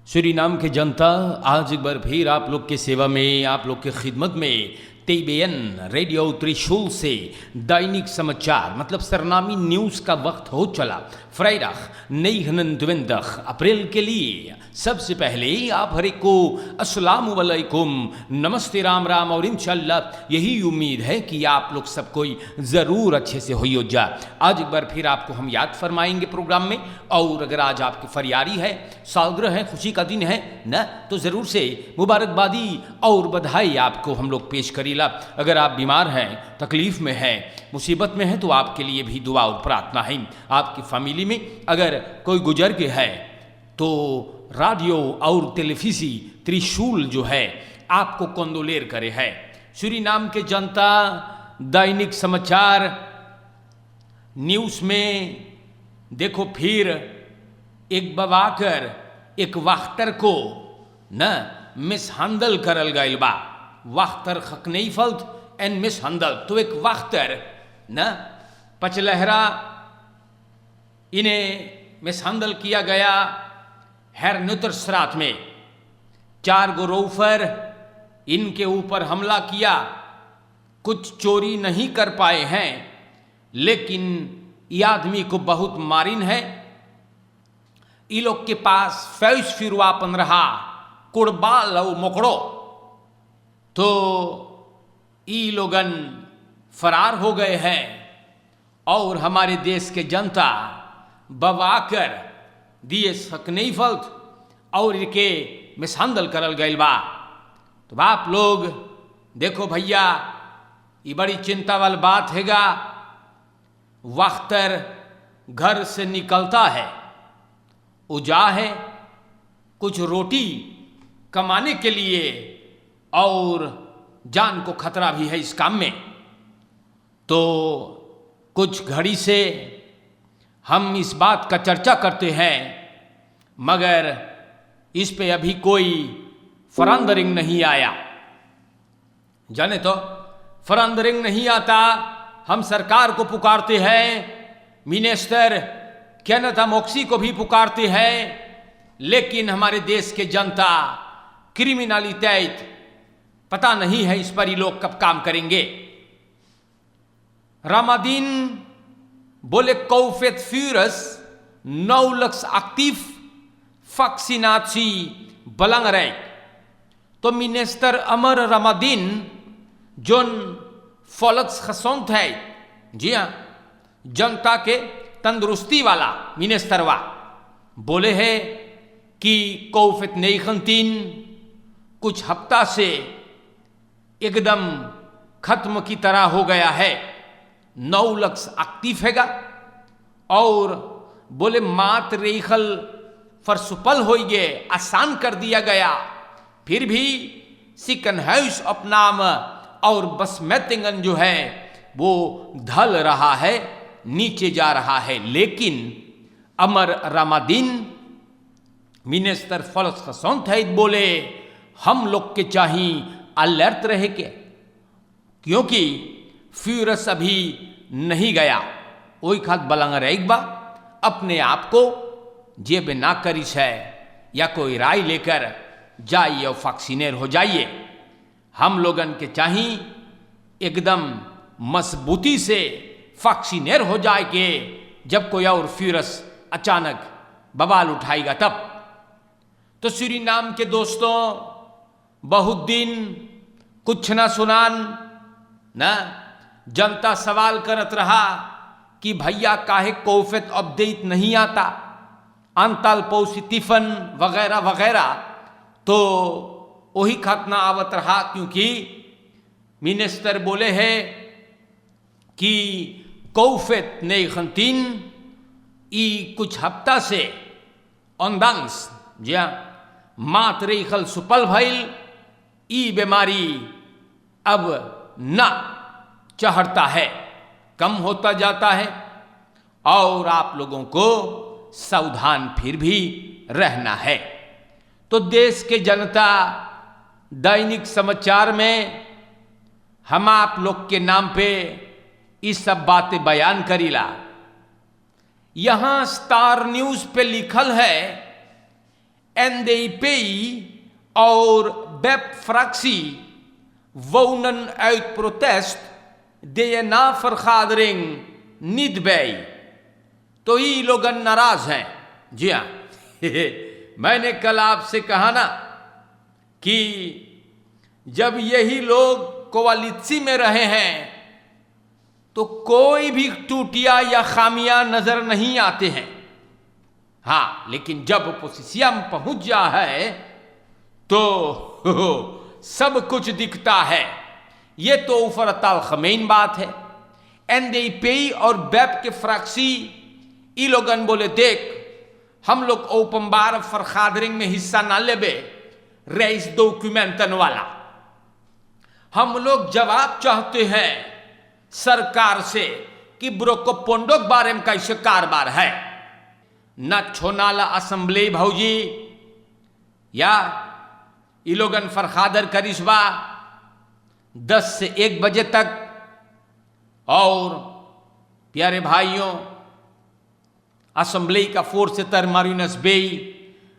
Suriname के जनता, आज एक बार फिर आप लोग की सेवा में, आप लोग की खिदमत में TBN रेडियो त्रिशूल से दैनिक समाचार मतलब सरनामी न्यूज़ का वक्त हो चला। फ्राइडे 29 अप्रैल के लिए सबसे पहले आप हर एक को अस्सलाम वालेकुम, नमस्ते, राम राम और इंशाल्लाह यही उम्मीद है कि आप लोग सब कोई ज़रूर अच्छे से हो जा। आज एक बार फिर आपको हम याद फरमाएंगे प्रोग्राम में, और अगर आज आपकी फरियारी है, सालगिरह है, खुशी का दिन है ना, तो ज़रूर से मुबारकबादी और बधाई आपको हम लोग पेश करेला। अगर आप बीमार हैं, तकलीफ़ में हैं, मुसीबत में हैं, तो आपके लिए भी दुआ और प्रार्थना है। आपकी फैमिली में अगर कोई गुजर के है तो रेडियो और टेलीविज़ी त्रिशूल जो है आपको कंदोलेर करे है। सूरीनाम के जनता, दैनिक समाचार न्यूज़ में देखो फिर एक बवाकर एक वाख्तर को न मिसहैंडल करल गइल बा। वाख्तर खकनेफल्द एंड मिसहैंडल, तो एक वाख्तर न पचलहरा इन्हें मिसहैंडल किया गया हेरनुतरसरात में। 4 गोरोफर इनके ऊपर हमला किया, कुछ चोरी नहीं कर पाए हैं, लेकिन ये आदमी को बहुत मारिन है। ये लोग के पास फैस फिरवापन रहा, कुड़बाल और मोकड़ो, तो ये लोगन फरार हो गए हैं और हमारे देश के जनता बवाकर दिए सकनेफल्द और इनके मिसहैंडल करल गइल बा। तो आप लोग देखो भैया, ये बड़ी चिंता वाली बात हैगा। वाख्तर घर से निकलता है, उजा है कुछ रोटी कमाने के लिए, और जान को खतरा भी है इस काम में। तो कुछ घड़ी से हम इस बात का चर्चा करते हैं, मगर इस पे अभी कोई फरंदरिंग नहीं आया। जाने तो फरंदरिंग नहीं आता, हम सरकार को पुकारते हैं, मिनिस्टर केनेथ मोक्सी को भी पुकारते हैं, लेकिन हमारे देश के जनता क्रिमिनलिटी पता नहीं है इस पर ये लोग कब काम करेंगे। रामादीन बोले कौफेत फ्यूरस 9 लाख एक्टिव वैक्सीनाची belangrijk। तो मिनिस्टर अमर रामादीन जोन volksgezondheid, जी हाँ, जनता के तंदुरुस्ती वाला मिनिस्टर वा, बोले है कि कोविड-19 कुछ हफ्ता से एकदम खत्म की तरह हो गया है। 9 लाख एक्टिव हैगा, और बोले मात रेखल फरसुपल हो गए, आसान कर दिया गया। फिर भी सिकन हाउस अपनाम और बसमेतिंगन जो है वो ढल रहा है, नीचे जा रहा है। लेकिन अमर रामादीन मिनिस्टर volksgezondheid बोले हम लोग के चाहिए अलर्ट रहे के, क्योंकि फ्यूरस अभी नहीं गया। वही खात बलंग रहेगा बा, अपने आप को जेब ना करिस है, या कोई राय लेकर जाइए और वैक्सीनेर हो जाइए। हम लोगन के चाहिए एकदम मजबूती से वैक्सीनेर हो जाए के, जब कोई और फ्यूरस अचानक बवाल उठाएगा तब। तो सूरीनाम के दोस्तों, बहुत दिन कुछ ना सुनान ना, जनता सवाल करत रहा कि भैया काहे कोविड अपडेट नहीं आता, अंतल पॉजिटिवन वगैरह वगैरह। तो वही खतना आवत रहा, क्योंकि मिनिस्टर बोले है कि कोविड-19 कुछ हफ्ता से ondanks जी मात रेखल सुपल भइल, ई बीमारी अब न चढ़ता है, कम होता जाता है, और आप लोगों को सावधान फिर भी रहना है। तो देश के जनता, दैनिक समाचार में हम आप लोग के नाम पे इस सब बातें बयान करीला। यहां स्टार न्यूज पे लिखल है NDP और BEP-fractie wonen uit protest DNA-vergadering niet bij. तो ये लोग नाराज हैं। जी हाँ मैंने कल आपसे कहा ना कि जब यही लोग कोवालिसी में रहे हैं तो कोई भी टूटिया या खामियां नजर नहीं आते हैं। हाँ, लेकिन जब ओपोजिशन पहुंच जा है तो सब कुछ दिखता है। ये तो ऊपर ताल खमीन बात है। NDP और BEP के फ्रैक्सी ई लोगन बोले देख हम लोग ओपनबार vergadering में हिस्सा ना लेबे रेस डॉक्यूमेंटन वाला। हम लोग जवाब चाहते हैं सरकार से कि ब्रोकोपोंडो के बारे में कैसे कारबार है। न छोनाला असेंबली भौजी या ई लोगन फरखादर करिश्बा 10 से 1 बजे तक। और प्यारे भाइयों, असेंबली का फोर्स तरमारुनस बेई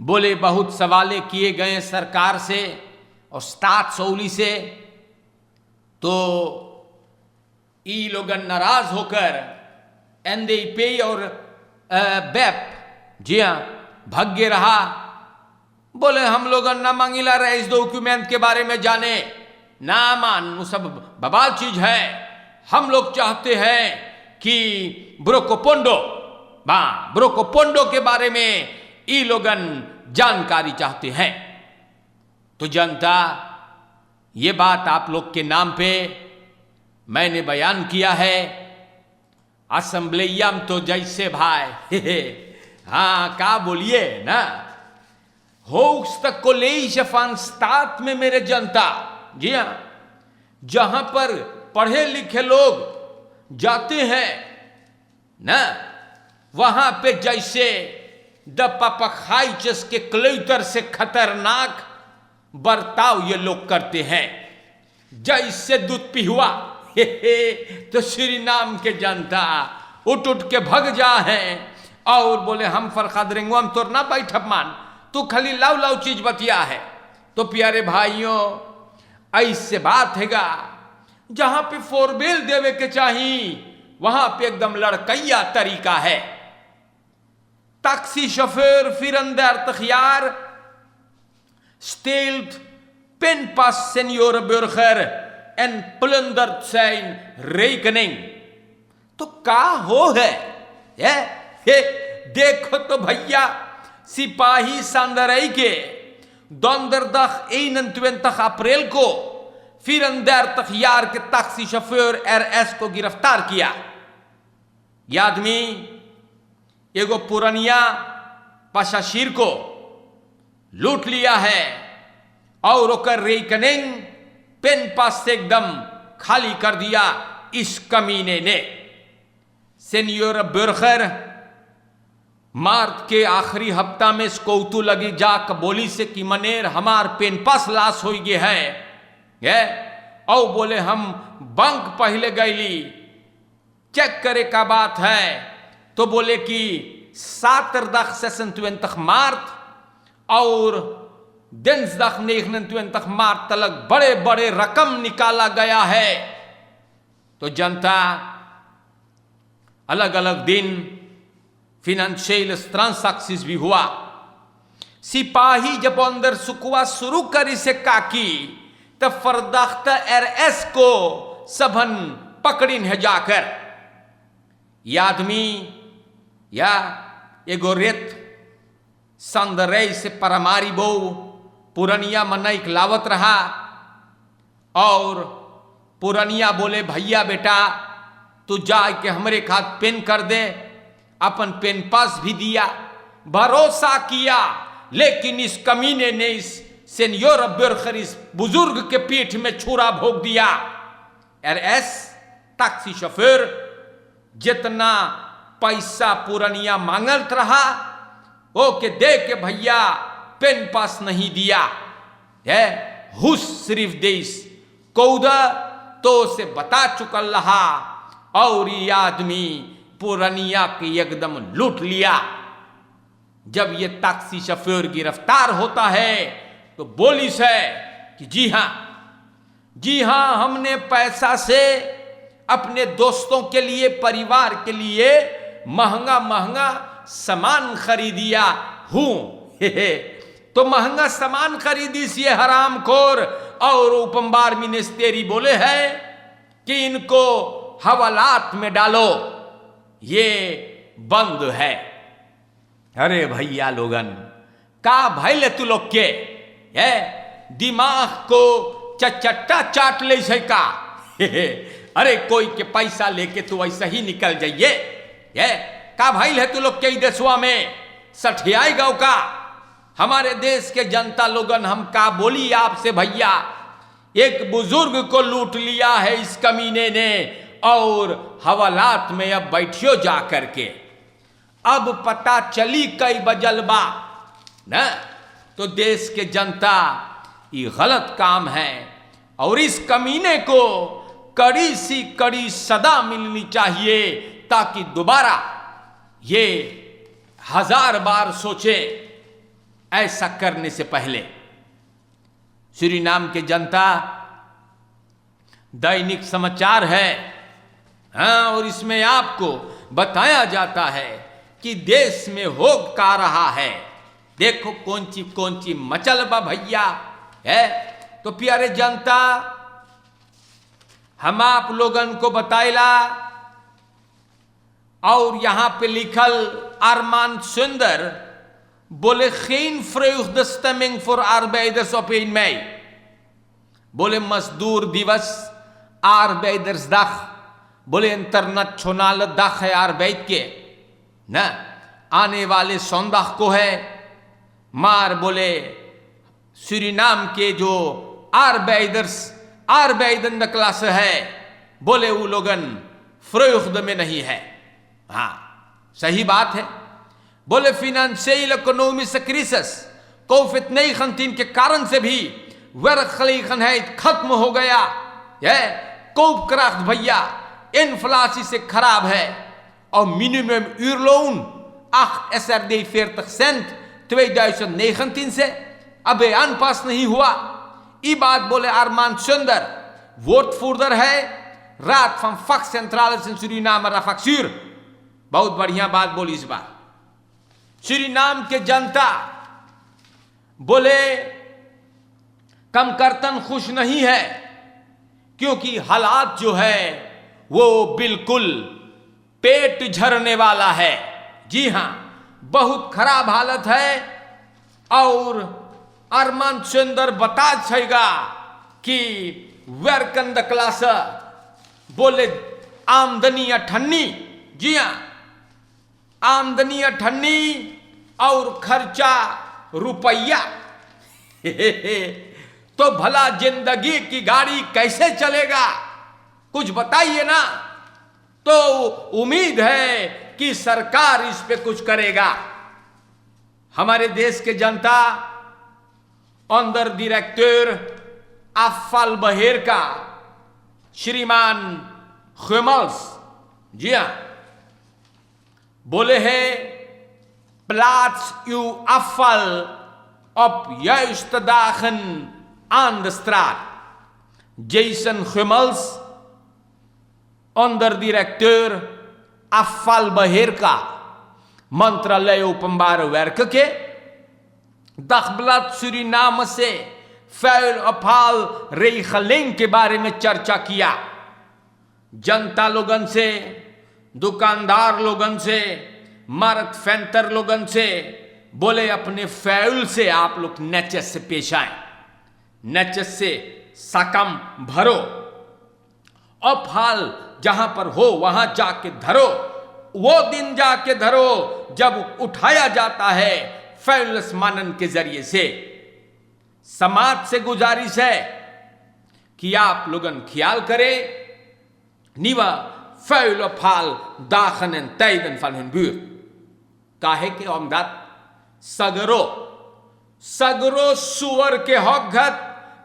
बोले बहुत सवाले किए गए सरकार से और स्टार्ट सौली से, तो ई लोगन नाराज होकर NDP और BEP जी हाँ भाग्य रहा। बोले हम लोग ना मांगिला रहे इस डॉक्यूमेंट के बारे में जाने ना मान, वो सब बवाल चीज है। हम लोग चाहते हैं कि ब्रोकोपोंडो के बारे में ई लोगन जानकारी चाहते हैं। तो जनता, ये बात आप लोग के नाम पे मैंने बयान किया है। असेंबलिया में तो जैसे भाई हाँ का बोलिए ना होogste college van staat में मेरे जनता, जी हाँ, जहां पर पढ़े लिखे लोग जाते हैं ना, वहां पे जैसे द पापाखाइचस के क्लेटर से खतरनाक बर्ताव ये लोग करते हैं। जैसे दूध पिहुआ तो श्री नाम के जनता उठ के भग जा हैं और बोले हम फरखादरिंग हम तो ना बैठब मान, तू खाली लाव चीज बतिया है। तो प्यारे भाइयों, ऐसे बात हैगा जहां पे फोरबेल देवे के चाहिए वहां पे एकदम लड़कैया तरीका है। taxichauffeur 34 jaar steelt pinpas seniorenburger en plundert zijn rekening। तो का हो है ये देखो तो भैया, सिपाही सांदरई के donderdag 21 अप्रैल को 34 jaar के टैक्सी शोफर RS को गिरफ्तार किया। यह आदमी एगो पुरनिया पशाशीर को लूट लिया है और ओकर रेकनिंग पेन पास से एकदम खाली कर दिया इस कमीने ने। सेनियर बुर्गर मार्च के आखिरी हफ्ता में स्कौतू लगी जाक बोली से कि मनेर हमार पेन पास लाश हो गए है और बोले हम बैंक पहले गईली चेक करे का बात है। तो बोले कि 26 मार्च और दिnsdag 29 मार्च तक बड़े बड़े रकम निकाला गया है। तो जनता अलग अलग दिन फिनेंशियल ट्रांसैक्शंस भी हुआ। सिपाही जब अंदर सुकुआ शुरू करी से काकी तब फरदाख्ता RS को सबन पकड़िन है जाकर। यह आदमी या एगो रेत संदरई से परमारी बो पुरनिया मनई लावत रहा और पुरनिया बोले भैया बेटा तू जा के हमरे खात पेन कर दे। अपन पेन पास भी दिया, भरोसा किया, लेकिन इस कमीने ने इस सेनियर बुर्गर इस बुजुर्ग के पीठ में छुरा भोग दिया। RS टैक्सी शोफर जितना पैसा पुरनिया मांगत रहा ओके दे के भैया पेन पास नहीं दिया है। हुस सिर्फ देश कौदा तो से बता चुकल रहा और ये आदमी पुरनिया के एकदम लूट लिया। जब ये टैक्सी शोफर गिरफ्तार होता है तो बोलिस है कि जी हां, हमने पैसा से अपने दोस्तों के लिए, परिवार के लिए महंगा महंगा सामान खरीदिया हूं। तो महंगा सामान खरीदी ये हरामखोर। और उपम्बार मिनिस्टेरी बोले है कि इनको हवालात में डालो, ये बंद है। अरे भैया लोगन, का भैले तू लोग के दिमाग को चट्टा चाट ले से का? अरे कोई के पैसा लेके तू ऐसा ही निकल जाइए। का भाई है तू लोग के देशवा में सठियाई गाँव का? हमारे देश के जनता लोगन, हम का बोली आपसे भैया, एक बुजुर्ग को लूट लिया है इस कमीने ने और हवालात में अब बैठियो जा करके। अब पता चली कई बजल बा न, तो देश के जनता ये गलत काम है और इस कमीने को कड़ी सी कड़ी सदा मिलनी चाहिए ताकि दोबारा ये 1000 बार सोचे ऐसा करने से पहले। सूरीनाम के जनता दैनिक समाचार है, हाँ, और इसमें आपको बताया जाता है कि देश में हो का रहा है। देखो कौन ची मचल बा भैया है। तो प्यारे जनता, हम आप लोगन को बताइला और यहां पे लिखल अरमान सुंदर बोले geen vreugdestemming voor arbeiders op 1 mei। बोले मजदूर दिवस, arbeidersdag, बोले इंटरनेशनल dag है arbeid के ना, आने वाले सोमवार को है। मार बोले सूरीनाम के जो arbeidende क्लास है, बोले वो लोगन vreugde में नहीं है। हाँ, सही बात है। बोले financiële economische crisis COVID-19 के कारण से भी werkgelegenheid खत्म हो गया है। koopkracht भैया इन्फ्लासी से खराब है और मिनिमम uurloon 8 SRD 40 cent 2019 से अबे अनपास नहीं हुआ। ये बात बोले अरमान सुंदर, woordvoerder है रात van vakcentrales in Suriname Rafaksuur। बहुत बढ़िया बात बोली इस बार। सूरीनाम के जनता बोले कमकरतन खुश नहीं है क्योंकि हालात जो है वो बिल्कुल पेट झरने वाला है। जी हां, बहुत खराब हालत है। और अरमान सुंदर बता छेगा कि वर्कंद क्लास बोले आमदनी अठन्नी। जी हां, आमदनी अठन्नी और खर्चा रुपया। तो भला जिंदगी की गाड़ी कैसे चलेगा, कुछ बताइए ना। तो उम्मीद है कि सरकार इस पे कुछ करेगा। हमारे देश के जनता अंडर डायरेक्टर अफाल बहेर का श्रीमान खुमल्स, जी हां, बोले हैं plaats uw afval op juiste dagen aan de straat। Jason Gummels, onderdirecteur afvalbeheer का मंत्रालय ओpenbare werk के दagblad सूरीनाम से vuil afval regeling के बारे में चर्चा किया। जनता लोगन से, दुकानदार लोगन से, मार्क फेंटर लोगन से बोले अपने फैल से आप लोग नेचस से पेश आए, नेचस से सकम भरो। अब हाल जहां पर हो वहां जाके धरो। वो दिन जाके धरो जब उठाया जाता है फैलस मानन के जरिए से। समाज से गुजारिश है कि आप लोगन ख्याल करें निवा vuile afval dagen en tijden van hun buurt। काहे के omdat सगरो सुअर के हकघत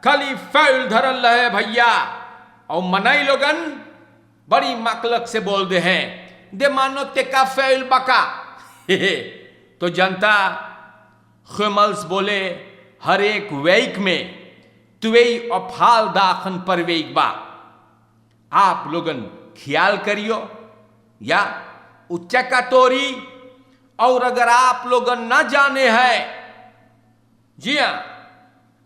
खाली फैल धरल रहे भैया। और मनाई लोगन बड़ी मकलक से बोल दे हैं दे मानो ते का फैल बका। तो जनता खुमल्स बोले हर एक वेक में तुवेई अफाल दाखन पर वेक बा, आप लोगन ख्याल करियो या उच्चका तोरी। और अगर आप लोगन ना जाने हैं, जी हां,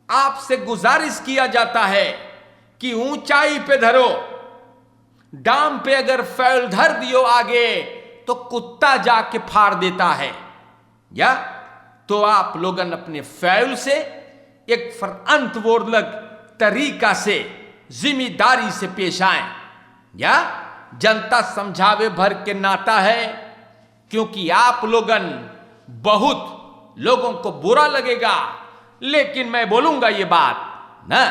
आपसे गुजारिश किया जाता है कि ऊंचाई पे धरो, डाम पे अगर फैल धर दियो आगे तो कुत्ता जाके फाड़ देता है, या तो आप लोगन अपने फैल से एक फरअंतवोर्लक तरीका से जिम्मेदारी से पेश आए, या जनता समझावे भर के नाता है, क्योंकि आप लोगन बहुत लोगों को बुरा लगेगा, लेकिन मैं बोलूंगा ये बात ना,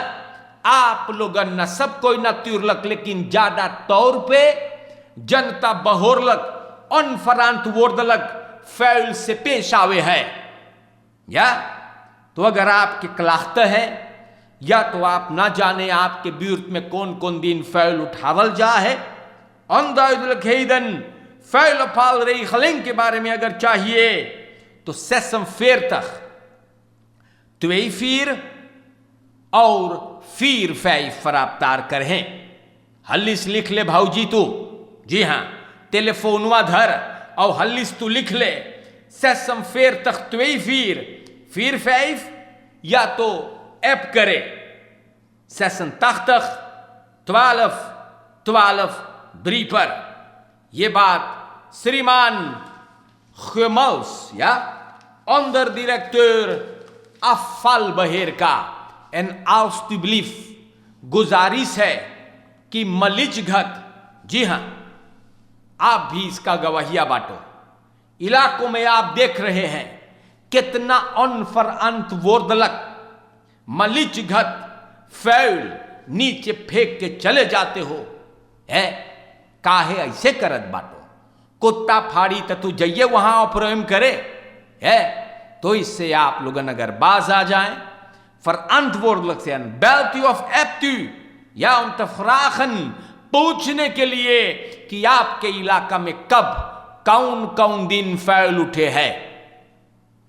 आप लोगन न सब कोई न त्युरलक, लेकिन ज्यादा तौर पे जनता बहोरलक अनफरांत वोर्दलक फैल से पेश आवे है। या तो अगर आपके कलाख्त है, या तो आप ना जाने आपके ब्यूर्त में कौन कौन दिन फैल उठावल जा है, अंदाजन फैल फाल रही खलिंग के बारे में अगर चाहिए तो सेसम फेर तक त्वेई फीर और फीर फै फराबतार करें। हल्लिस लिख ले भाऊजी तू, जी हां, टेलीफोनवा धर और हल्लिस तू लिख ले सेसम फेर तक त्वेई फीर फैफ, या तो ऐप करे सेसन तख्त 12 ब्रीपर। ये बात श्रीमान खुमल्स या अंडर डायरेक्टर अफाल बहेर का एन आउस्टिब्लिफ गुजारिश है कि मलिचघत, जी हां, आप भी इसका गवाहिया बांटो। इलाकों में आप देख रहे हैं कितना अनफर अंत वोर्दलक मलिचघत फैल नीचे फेंक के चले जाते हो है, काहे ऐसे करत बाटो, कुत्ता फाड़ी तू जाइए वहां ऑपरेम करे है। तो इससे आप लोगन अगर बाज आ जाएं फर अंतवोर्लक से बेल्टी ऑफ एप्टी या उन तफराखन पूछने के लिए कि आपके इलाका में कब कौन कौन दिन फैल उठे है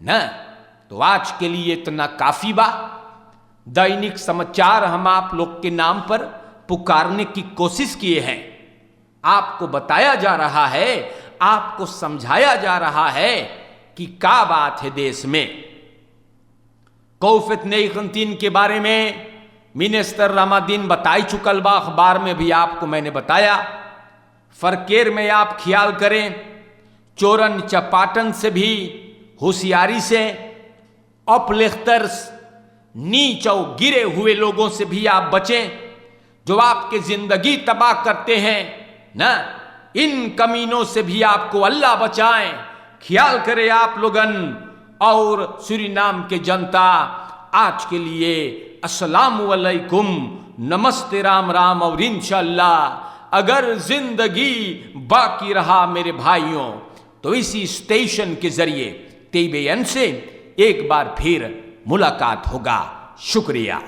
न। तो आज के लिए इतना काफी बा। दैनिक समाचार हम आप लोग के नाम पर पुकारने की कोशिश किए हैं। आपको बताया जा रहा है, आपको समझाया जा रहा है कि क्या बात है देश में। कौफित नईखंतीन के बारे में मिनिस्टर रमादीन बताई चुकल बा, अखबार में भी आपको मैंने बताया। फरकेर में आप ख्याल करें, चोरन चपाटन से भी होशियारी से, अपलिख्तर्स नीच और गिरे हुए लोगों से भी आप बचें जो आपके जिंदगी तबाह करते हैं ना। इन कमीनों से भी आपको अल्लाह बचाएं। ख्याल करें आप लोगन। और सूरीनाम के जनता, आज के लिए अस्सलाम वालेकुम, नमस्ते, राम राम। और इंशाअल्लाह अगर जिंदगी बाकी रहा मेरे भाइयों, तो इसी स्टेशन के जरिए TBN से एक बार फिर मुलाकात होगा। शुक्रिया।